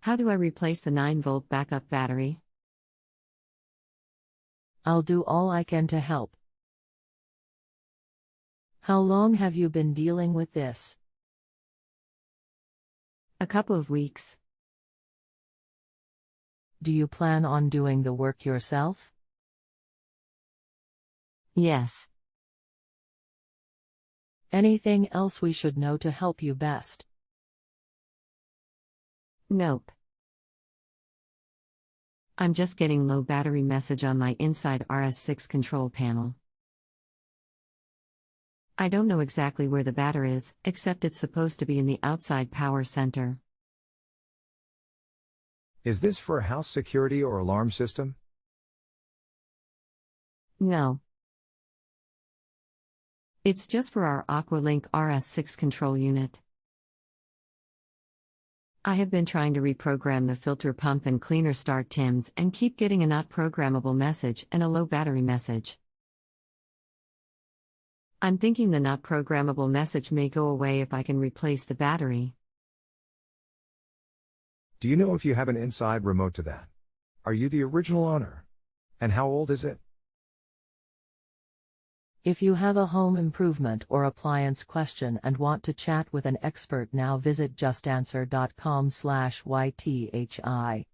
How do I replace the 9-volt backup battery? I'll do all I can to help. How long have you been dealing with this? A couple of weeks. Do you plan on doing the work yourself? Yes. Anything else we should know to help you best? Nope. I'm just getting low battery message on my inside RS6 control panel. I don't know exactly where the battery is, except it's supposed to be in the outside power center. Is this for a house security or alarm system? No. It's just for our Aqualink RS6 control unit. I have been trying to reprogram the filter pump and cleaner start TIMs and keep getting a not programmable message and a low battery message. I'm thinking the not programmable message may go away if I can replace the battery. Do you know if you have an inside remote to that? Are you the original owner? And how old is it? If you have a home improvement or appliance question and want to chat with an expert now, visit justanswer.com/YTHI.